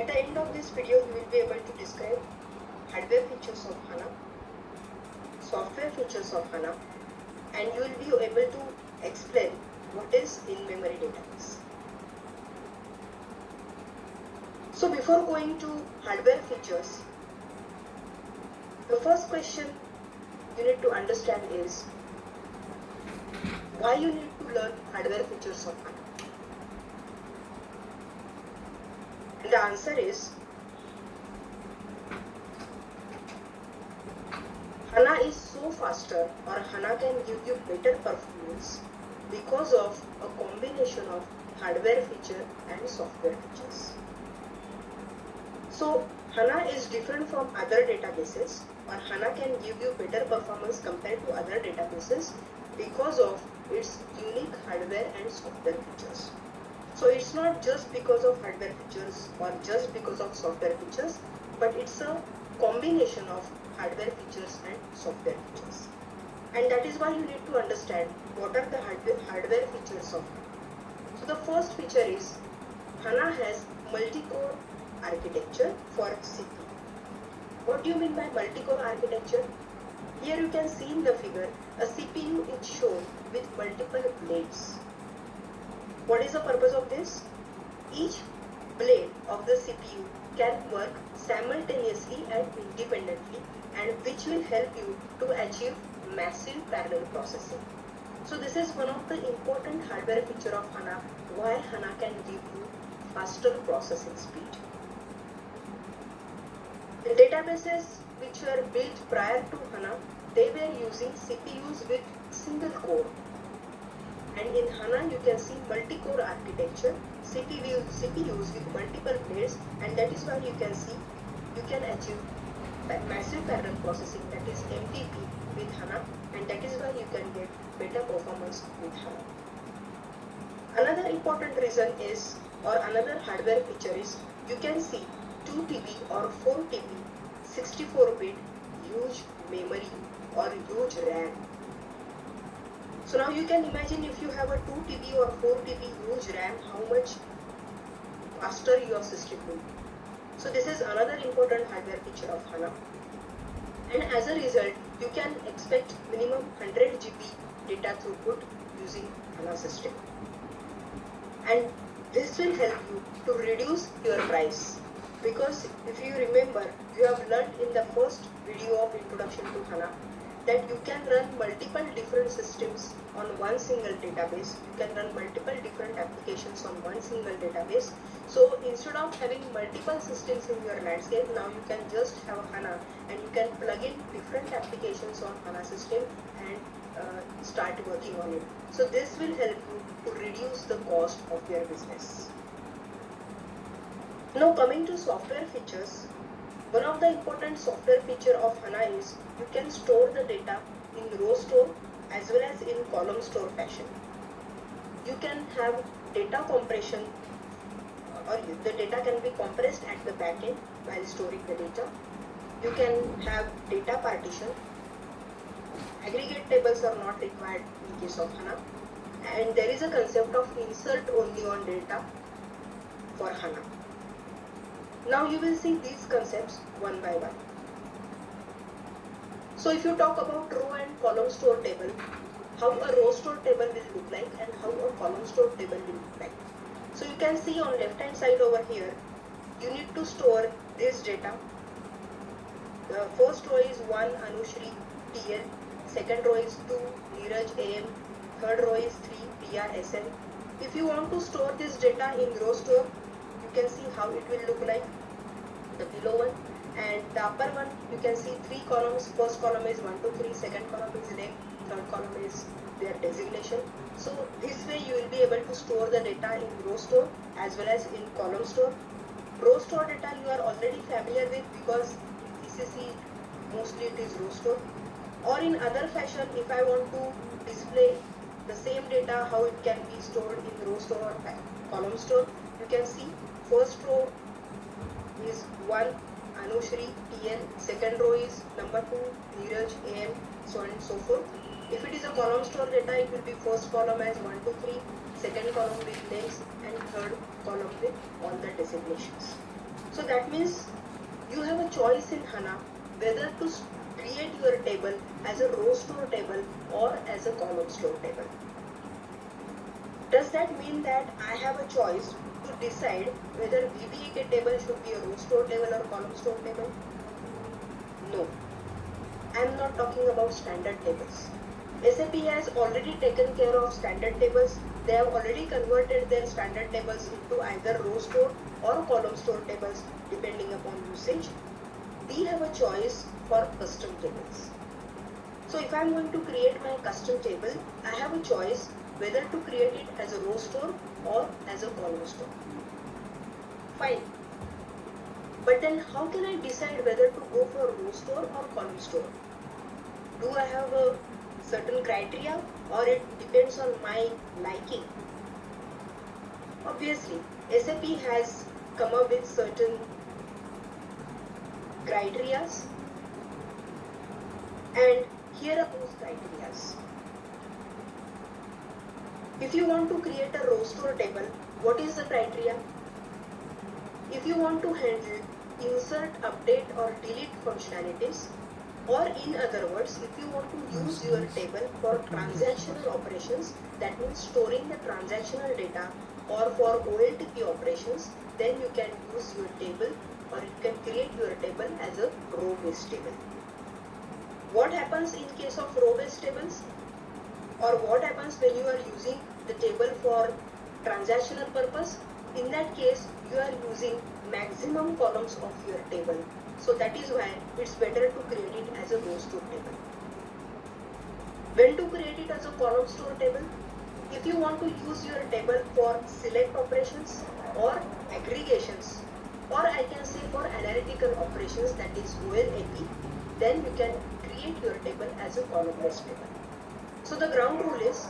At the end of this video, you will be able to describe hardware features of HANA, software features of HANA, and you will be able to explain what is in-memory database. So before going to hardware features, the first question you need to understand is why you need to learn hardware features of HANA. And the answer is HANA is so faster, or HANA can give you better performance because of a combination of hardware feature and software features. So HANA is different from other databases, or HANA can give you better performance compared to other databases because of its unique hardware and software features. So it's not just because of hardware features or just because of software features, but it's a combination of hardware features and software features. And that is why you need to understand what are the hardware features of HANA. So the first feature is HANA has multi-core architecture for CPU. What do you mean by multi-core architecture? Here you can see in the figure a CPU is shown with multiple blades. What is the purpose of this? Each blade of the CPU can work simultaneously and independently, and which will help you to achieve massive parallel processing. So this is one of the important hardware feature of HANA, why HANA can give you faster processing speed. The databases which were built prior to HANA, they were using CPUs with single core. And in HANA you can see multi-core architecture, CPUs with multiple blades, and that is why you can see you can achieve massive parallel processing, that is MPP with HANA, and that is why you can get better performance with HANA. Another important reason is, or another hardware feature is, you can see 2 TB or 4 TB 64-bit huge memory or huge RAM. So now you can imagine if you have a 2 TB or 4 TB huge RAM, how much faster your system will be. So this is another important hardware feature of HANA. And as a result, you can expect minimum 100 GB data throughput using HANA system. And this will help you to reduce your price. Because if you remember, you have learned in the first video of introduction to HANA that you can run multiple different systems on one single database. You can run multiple different applications on one single database. So instead of having multiple systems in your landscape, now you can just have HANA and you can plug in different applications on HANA system and start working on it. So this will help you to reduce the cost of your business. Now coming to software features, one of the important software feature of HANA is you can store the data in row store as well as in column store fashion. You can have data compression, or the data can be compressed at the back end while storing the data. You can have data partition. Aggregate tables are not required in case of HANA. And there is a concept of insert only on data for HANA. Now you will see these concepts one by one. So if you talk about row and column store table, how a row store table will look like and how a column store table will look like. So you can see on left hand side over here, you need to store this data. The first row is 1 Anushri TL, second row is 2 Neeraj AM, third row is 3 Priya SN. If you want to store this data in row store, you can see how it will look like, the below one, and the upper one you can see 3 columns. First column is 1 to 3, second column is name, third column is their designation. So this way you will be able to store the data in row store as well as in column store. Row store data you are already familiar with because in ECC mostly it is row store. Or in other fashion, if I want to display the same data how it can be stored in row store or column store, you can see first row is 1 Anushri TL, second row is number 2 Neeraj AM, so on and so forth. If it is a column store data, it will be first column as 1 to 3, second column with names, and third column with all the designations. So that means you have a choice in HANA whether to create your table as a row store table or as a column store table. Does that mean that I have a choice to decide whether VBAK table should be a row store table or column store table? No. I am not talking about standard tables. SAP has already taken care of standard tables. They have already converted their standard tables into either row store or column store tables depending upon usage. We have a choice for custom tables. So if I am going to create my custom table, I have a choice whether to create it as a row store or as a column store. Fine. But then how can I decide whether to go for row store or column store? Do I have a certain criteria or it depends on my liking? Obviously, SAP has come up with certain criterias, and here are those criterias. If you want to create a row store table, what is the criteria? If you want to handle insert, update or delete functionalities, or in other words, if you want to use your table for transactional operations, that means storing the transactional data, or for OLTP operations, then you can use your table or you can create your table as a row-based table. What happens in case of row-based tables? Or what happens when you are using the table for transactional purpose? In that case, you are using maximum columns of your table. So that is why it's better to create it as a row store table. When to create it as a column store table? If you want to use your table for select operations or aggregations, or I can say for analytical operations, that is OLAP, then you can create your table as a column-based table. So the ground rule is,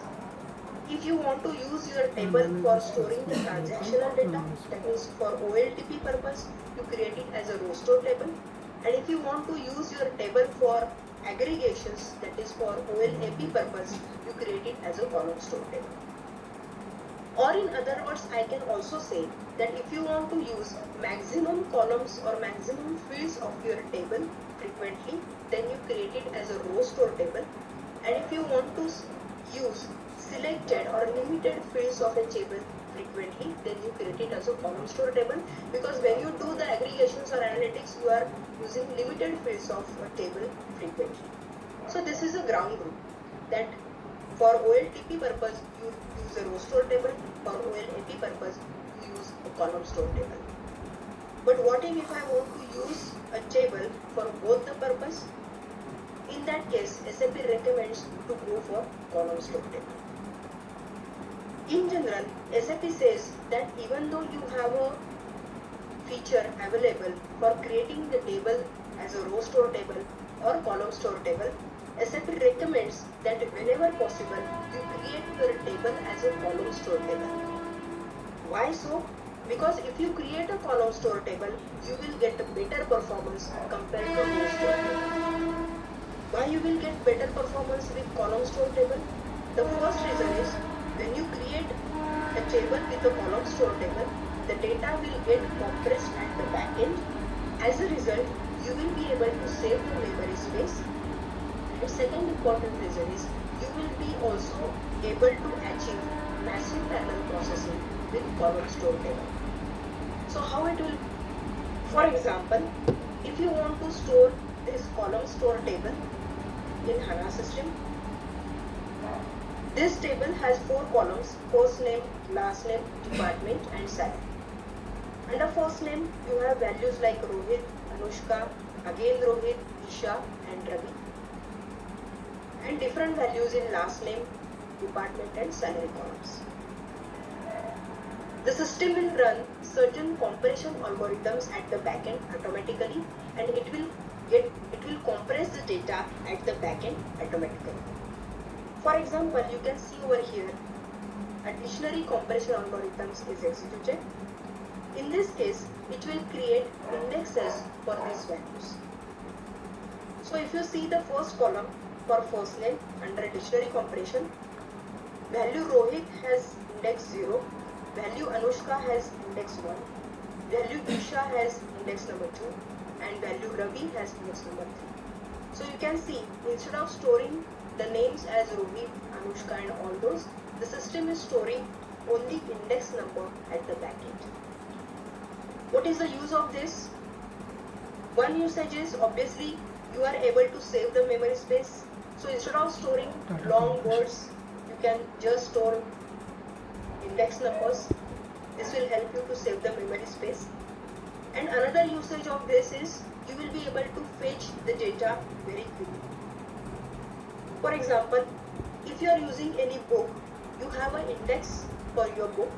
if you want to use your table for storing the transactional data, that means for OLTP purpose, you create it as a row store table. And if you want to use your table for aggregations, that is for OLAP purpose, you create it as a column store table. Or in other words, I can also say that if you want to use maximum columns or maximum fields of your table frequently, then you create it as a row store table. And if you want to use selected or limited fields of a table frequently, then you create it as a column store table, because when you do the aggregations or analytics, you are using limited fields of a table frequently. So this is a ground rule that for OLTP purpose you use a row store table, for OLAP purpose you use a column store table. But what if I want to use a table for both the purpose? In that case, SAP recommends to go for column store table. In general, SAP says that even though you have a feature available for creating the table as a row store table or column store table, SAP recommends that whenever possible, you create your table as a column store table. Why so? Because if you create a column store table, you will get a better performance compared to row store table. Why you will get better performance with column store table? The first reason is, when you create a table with a column store table, the data will get compressed at the back end. As a result, you will be able to save the memory space. The second important reason is, you will be also able to achieve massive parallel processing with column store table. So how it will, for example, if you want to store this column store table in HANA system, this table has 4 columns: first name, last name, department and salary. Under first name, you have values like Rohit, Anushka, again Rohit, Isha and Ravi, and different values in last name, department and salary columns. The system will run certain compression algorithms at the backend automatically, and it will compress the data at the backend automatically. For example, you can see over here a dictionary compression algorithms is executed. In this case, it will create indexes for these values. So if you see the first column for first name under dictionary compression, value Rohit has index 0, value Anushka has index 1, value Isha has index number 2 and value Ravi has index number 3. So you can see, instead of storing the names as Rohit, Anushka and all those, the system is storing only index number at the back end. What is the use of this? One usage is obviously you are able to save the memory space. So instead of storing long words, you can just store index numbers. This will help you to save the memory space. And another usage of this is you will be able to fetch the data very quickly. For example, if you are using any book, you have an index for your book,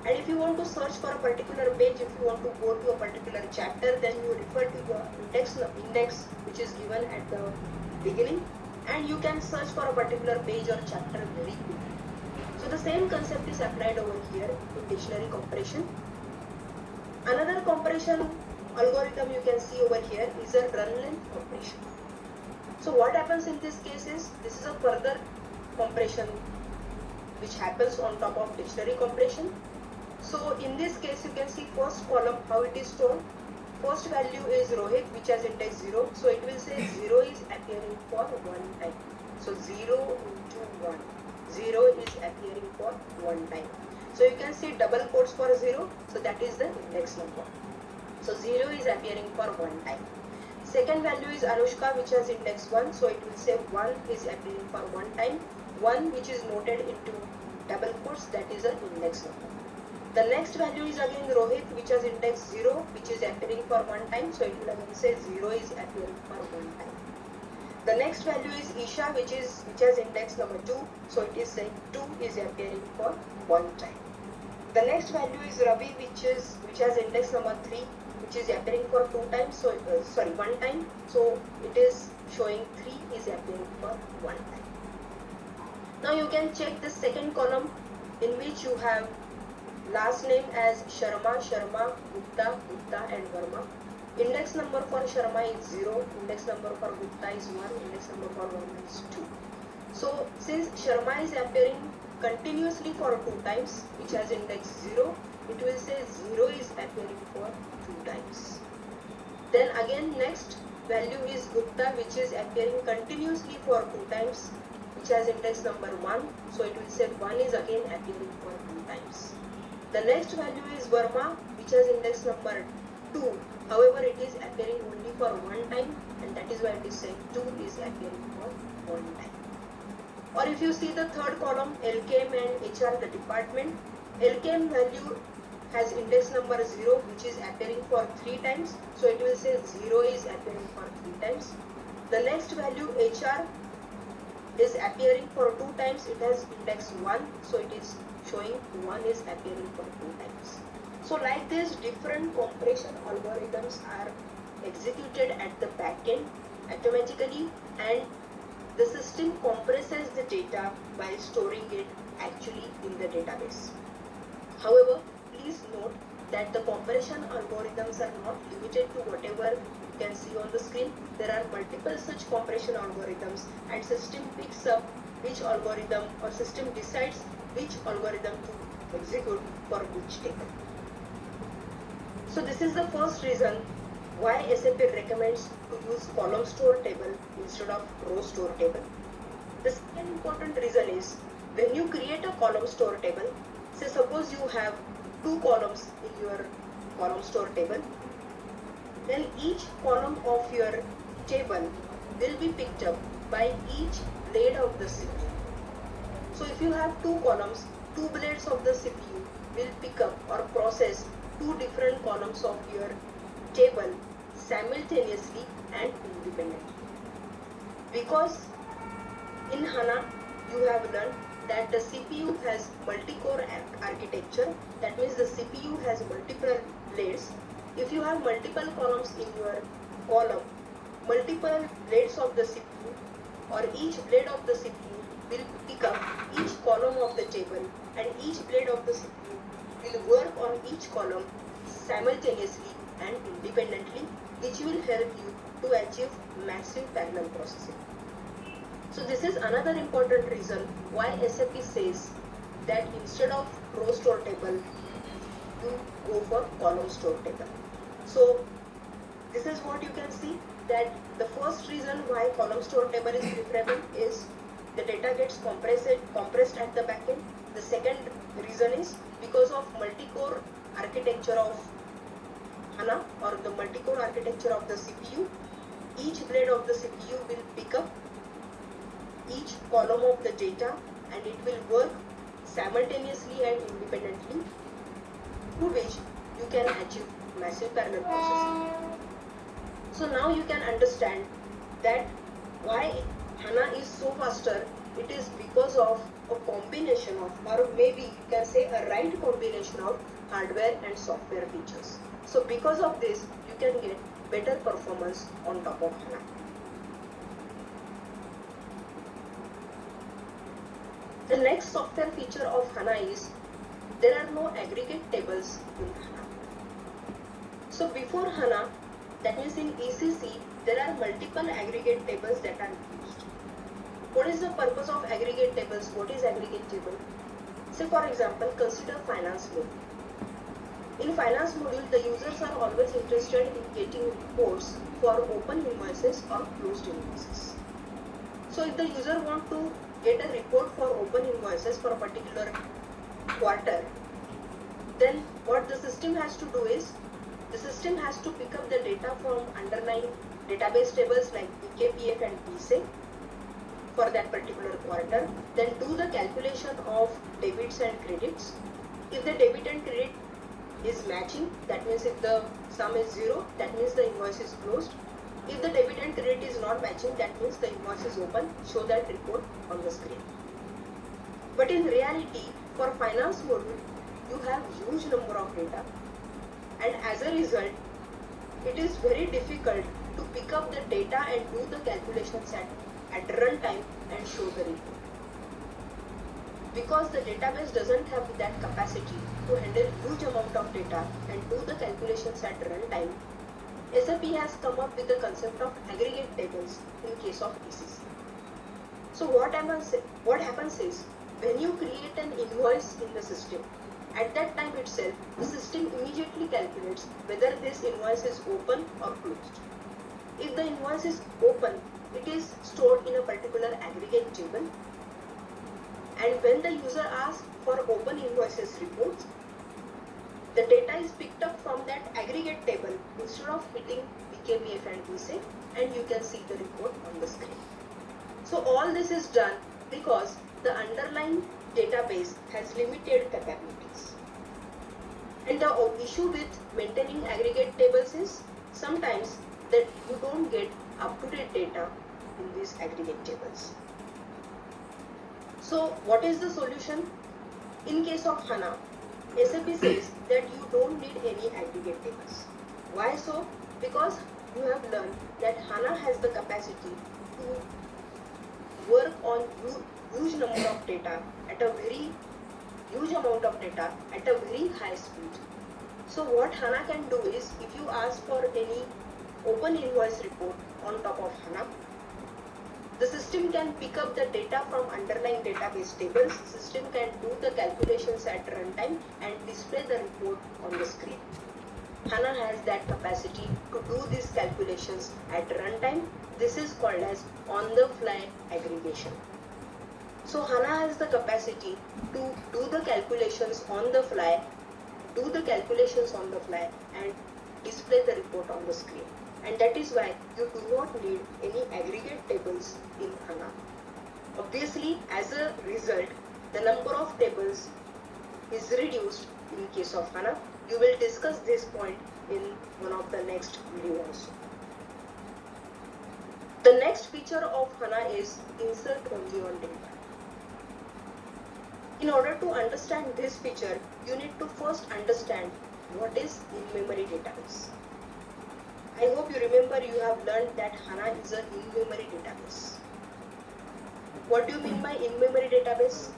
and if you want to search for a particular page, if you want to go to a particular chapter, then you refer to your index which is given at the beginning, and you can search for a particular page or chapter very quickly. So the same concept is applied over here in dictionary comparison. Another comparison algorithm you can see over here is a run length comparison. So what happens in this case is, this is a further comparison which happens on top of dictionary comparison. So in this case you can see first column how it is stored. First value is Rohit, which has index 0. So it will say 0 is appearing for one time. So 0 into 1. 0 is appearing for one time. So you can see double quotes for 0. So that is the index number. So 0 is appearing for one time. Second value is Anushka, which has index 1. So it will say 1 is appearing for one time. 1 which is noted into double quotes, that is an index number. The next value is again Rohit, which has index 0, which is appearing for one time. So it will again say 0 is appearing for one time. The next value is Isha, which has index number 2. So it is saying 2 is appearing for one time. The next value is Ravi, which has index number 3, which is appearing for two times. So one time. So it is showing 3 is appearing for one time. Now you can check the second column in which you have last name as Sharma, Gupta, and Verma. Index number for Sharma is 0, index number for Gupta is 1, index number for Verma is 2. So since Sharma is appearing continuously for 2 times, which has index 0, it will say 0 is appearing for 2 times. Then again next value is Gupta, which is appearing continuously for 2 times, which has index number 1. So it will say 1 is again appearing for 2 times. The next value is Verma, which has index number 2. However, it is appearing only for one time, and that is why it is saying 2 is appearing for one time. Or if you see the third column, LKM and HR, the department, LKM value has index number 0, which is appearing for 3 times. So it will say 0 is appearing for 3 times. The next value HR is appearing for 2 times. It has index 1. So it is showing 1 is appearing for 2 times. So like this, different comparison algorithms are executed at the back end automatically, and the system compresses the data by storing it actually in the database. However, please note that the comparison algorithms are not limited to whatever you can see on the screen. There are multiple such comparison algorithms, and system picks up which algorithm, or system decides which algorithm to execute for which table. So this is the first reason why SAP recommends to use column store table instead of row store table. The second important reason is, when you create a column store table, say suppose you have 2 columns in your column store table, then each column of your table will be picked up by each blade of the CPU. So if you have 2 columns, 2 blades of the CPU will pick up or process 2 different columns of your table simultaneously and independently. Because in HANA you have learned that the CPU has multi-core architecture. That means the CPU has multiple blades. If you have multiple columns in your column, multiple blades of the CPU or each blade of the CPU will pick up each column of the table, and each blade of the CPU will work on each column simultaneously and independently, which will help you to achieve massive parallel processing. So this is another important reason why SAP says that instead of row store table, you go for column store table. So this is what you can see, that the first reason why column store table is preferable is the data gets compressed at the back end. The second reason is because of multi-core architecture of HANA, or the multi-core architecture of the CPU. Each blade of the CPU will pick up each column of the data and it will work simultaneously and independently, through which you can achieve massive parallel processing. So now you can understand that why HANA is so faster. It is because of a combination of, or maybe you can say a right combination of hardware and software features. So because of this, you can get better performance on top of HANA. The next software feature of HANA is there are no aggregate tables in HANA. So before HANA, that means in ECC, there are multiple aggregate tables that are used. What is the purpose of aggregate tables? What is aggregate table? Say for example, consider finance module. In finance module, the users are always interested in getting reports for open invoices or closed invoices. So if the user wants to get a report for open invoices for a particular quarter, then what the system has to do is, the system has to pick up the data from underlying database tables like PKPF and PSEC for that particular quarter, then do the calculation of debits and credits. If the debit and credit is matching, that means if the sum is 0, that means the invoice is closed. If the debit and credit is not matching, that means the invoice is open, show that report on the screen. But in reality, for finance module, you have huge number of data, and as a result, it is very difficult to pick up the data and do the calculations at runtime and show the report. Because the database doesn't have that capacity to handle huge amount of data and do the calculations at runtime, SAP has come up with the concept of aggregate tables in case of ECC. So what happens is, when you create an invoice in the system, at that time itself, the system immediately calculates whether this invoice is open or closed. If the invoice is open, it is stored in a particular aggregate table, and when the user asks for open invoices reports, the data is picked up from that aggregate table instead of hitting PKPF and PSEC, and you can see the report on the screen. So all this is done because the underlying database has limited capabilities. And the issue with maintaining aggregate tables is sometimes that you don't get up-to-date data in these aggregate tables. So what is the solution? In case of HANA, SAP says that you don't need any aggregate tables. Why so? Because you have learned that HANA has the capacity to work on huge number of data at a very huge amount of data at a very high speed. So what HANA can do is, if you ask for any open invoice report on top of HANA, the system can pick up the data from underlying database tables, system can do the calculations at runtime and display the report on the screen. HANA has that capacity to do these calculations at runtime. This is called as on-the-fly aggregation. So HANA has the capacity to do the calculations on the fly, and display the report on the screen. And that is why you do not need any aggregate tables in HANA. Obviously, as a result, the number of tables is reduced in case of HANA. You will discuss this point in one of the next video also. The next feature of HANA is insert only on data. In order to understand this feature, you need to first understand what is in-memory database. I hope you remember you have learned that HANA is an in-memory database. What do you mean by in-memory database?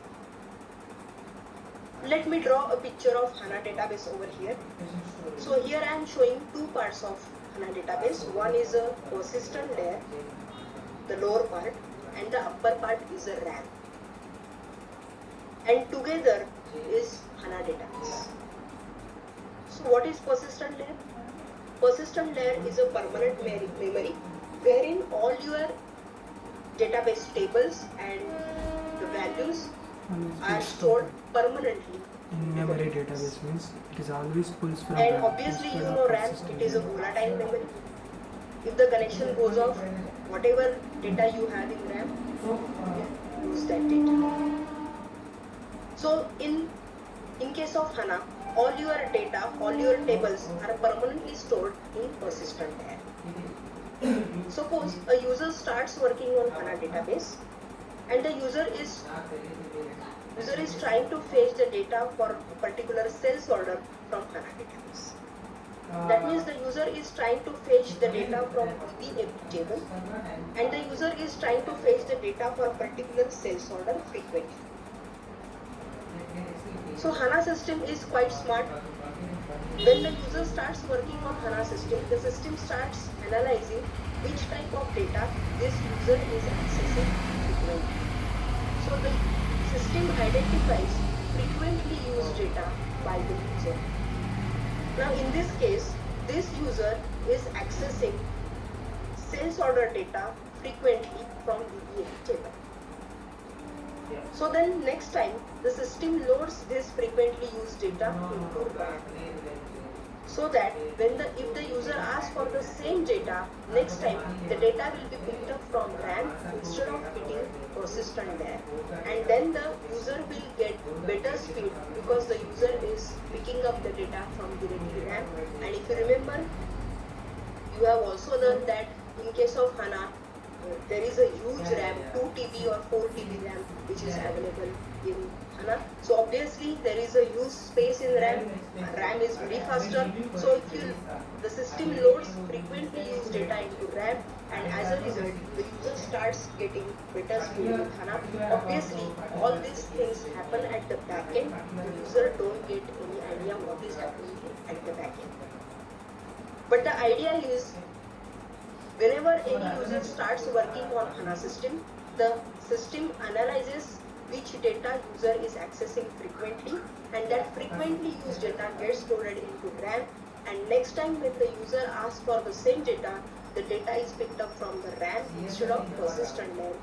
Let me draw a picture of HANA database over here. So here I am showing two parts of HANA database. One is a persistent layer, the lower part, and the upper part is a RAM. And together is HANA database. So what is persistent layer? Persistent layer is a permanent memory wherein all your database tables and the values are stored permanently. In memory database means it is always pulls from And RAM obviously you instead know of RAM, persistent. it is a volatile memory. If the connection goes off, whatever data you have in RAM, you lose that data. So in case of HANA, all your data, all your tables are permanently stored in persistent layer. Suppose a user starts working on HANA database and the user is trying to fetch the data for a particular sales order from HANA database. That means the user is trying to fetch the data from the table and the user is trying to fetch the data for a particular sales order frequently. So HANA system is quite smart. When the user starts working on HANA system, the system starts analyzing which type of data this user is accessing frequently. So the system identifies frequently used data by the user. Now in this case, this user is accessing sales order data frequently from the table. So then next time the system loads this frequently used data into RAM, so that if the user asks for the same data, next time the data will be picked up from RAM instead of hitting persistent layer, and then the user will get better speed because the user is picking up the data from directly RAM. And if you remember, you have also learned that in case of HANA, there is a huge RAM, 2 TB or 4 TB RAM, which is available in HANA. So obviously there is a huge space in RAM. RAM is very faster. So if the system loads frequently used data into RAM, and as a result the user starts getting better speed with HANA. Obviously all these things happen at the back end. The user don't get any idea what is happening at the back end. But the idea is, whenever any user starts working on HANA system, the system analyzes which data user is accessing frequently, and that frequently used data gets loaded into RAM, and next time when the user asks for the same data, the data is picked up from the RAM instead of persistent layer.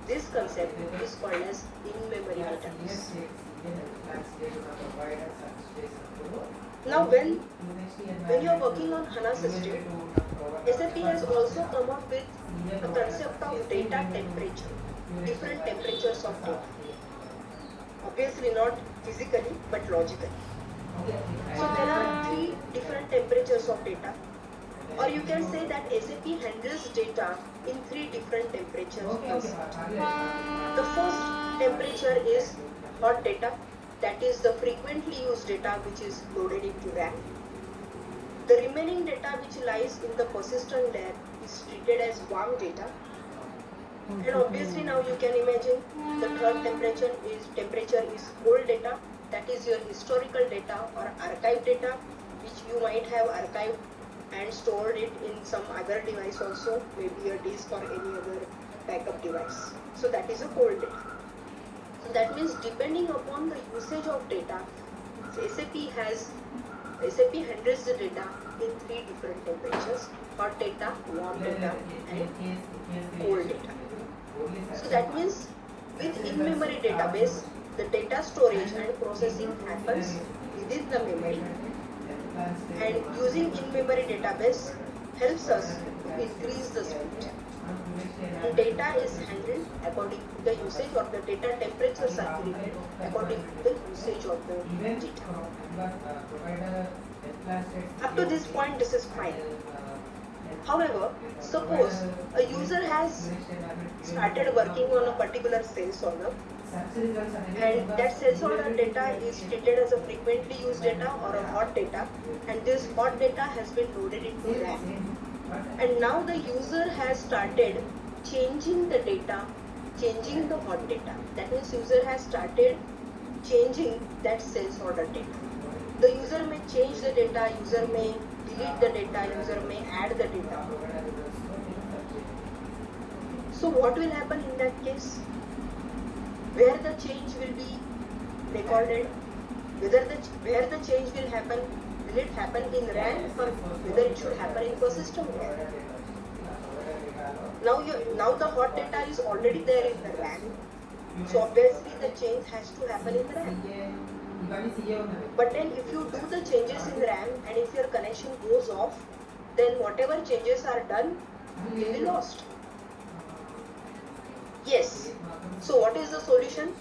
This concept is called as in-memory database. Now when you are working on HANA system, SAP has also come up with a concept of data temperature, different temperatures of data. Obviously not physically but logically. So there are 3 different temperatures of data, or you can say that SAP handles data in 3 different temperatures. The first temperature is hot data, that is the frequently used data which is loaded into RAM. The remaining data which lies in the persistent layer is treated as warm data. And obviously now you can imagine the third temperature is cold data, that is your historical data or archive data, which you might have archived and stored it in some other device also, maybe a disk or any other backup device. So that is a cold data. So that means depending upon the usage of data, SAP handles the data in 3 different temperatures: hot data, warm data, and cold data. So that means with in-memory database, the data storage and processing happens within the memory, and using in-memory database helps us to increase the speed. And data is handled according to the usage, or the data temperatures are created according to the usage of the data. Up to this point, this is fine. However, suppose a user has started working on a particular sales order, and that sales order data is treated as a frequently used data or a hot data, and this hot data has been loaded into RAM. And now the user has started changing the data, changing the hot data. That means user has started changing that sales order data. The user may change the data, user may delete the data, user may add the data. So what will happen in that case? Where the change will be recorded, where the change will happen will it happen in RAM or whether it should happen in persistent layer? Now the hot data is already there in the RAM, so obviously the change has to happen in RAM. But then if you do the changes in RAM and if your connection goes off, then whatever changes are done will be lost. Yes. So what is the solution?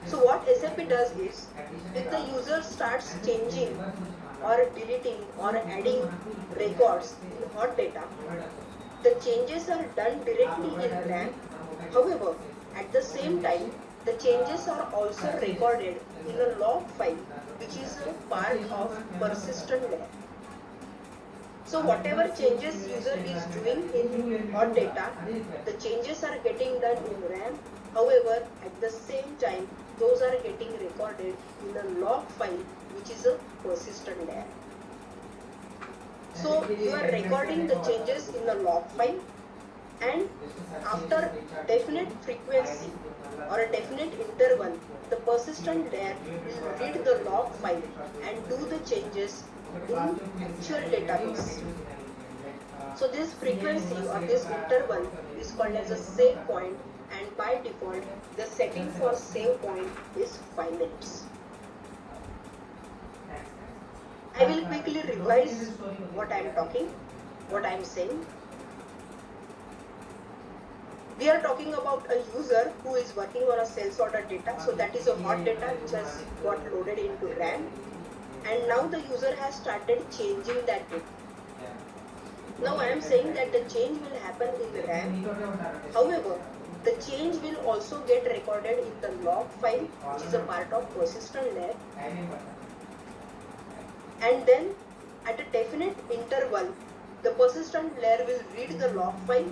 So what SAP does is, if the user starts changing or deleting or adding records in hot data, the changes are done directly in RAM. However, at the same time, the changes are also recorded in a log file, which is a part of persistent layer. So whatever changes user is doing in hot data, the changes are getting done in RAM. However, at the same time, those are getting recorded in a log file, which is a persistent layer. So you are recording the changes in the log file, and after definite frequency or a definite interval, the persistent layer will read the log file and do the changes in actual database. So this frequency or this interval is called as a save point, and by default the setting for save point is 5 minutes. I will quickly revise what I am saying. We are talking about a user who is working on a sales order data. So that is a hot data which has got loaded into RAM, and now the user has started changing that data. Now I am saying that the change will happen in the RAM. However, the change will also get recorded in the log file, which is a part of persistent layer. And then at a definite interval, the persistent layer will read the log file,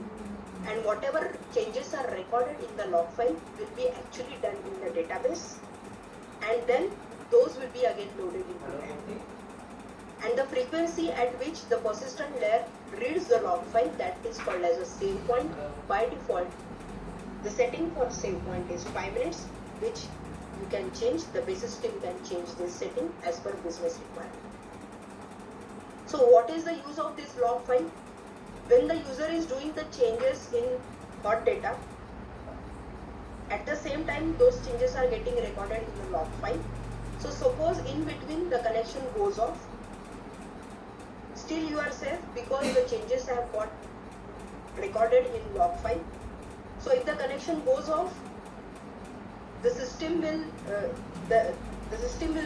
and whatever changes are recorded in the log file will be actually done in the database, and then those will be again loaded into RAM. And the frequency at which the persistent layer reads the log file, that is called as a save point. By default, the setting for save point is 5 minutes, which you can change. The basis team can change this setting as per business requirement. So what is the use of this log file? When the user is doing the changes in hot data, at the same time those changes are getting recorded in the log file. So suppose in between the connection goes off, still you are safe because the changes have got recorded in log file. So if the connection goes off, the system will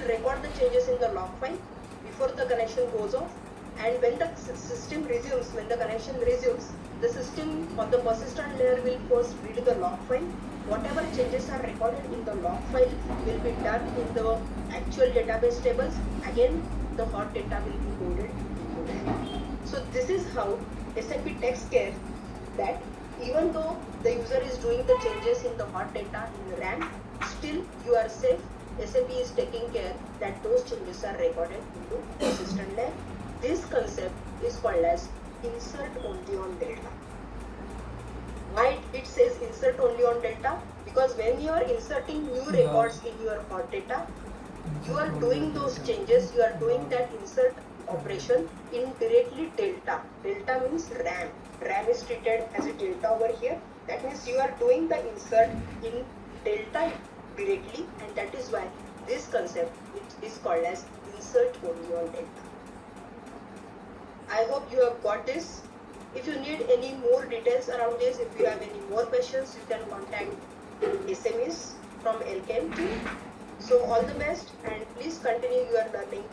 record the changes in the log file before the connection goes off, and when the system resumes, when the connection resumes, the system or the persistent layer will first read the log file. Whatever changes are recorded in the log file will be done in the actual database tables. Again, the hot data will be loaded into RAM. So this is how SAP takes care that even though the user is doing the changes in the hot data in RAM, still you are safe. SAP is taking care that those changes are recorded into persistent layer. This concept is called as insert only on delta. Why it says insert only on delta? Because when you are inserting new records in your hot data, you are doing those changes, you are doing that insert operation in directly delta. Delta means RAM. RAM is treated as a delta over here. That means you are doing the insert in delta directly, and that is why this concept is called as insert only on delta. I hope you have got this. If you need any more details around this, if you have any more questions, you can contact SMEs from LKM team. So all the best, and please continue your learning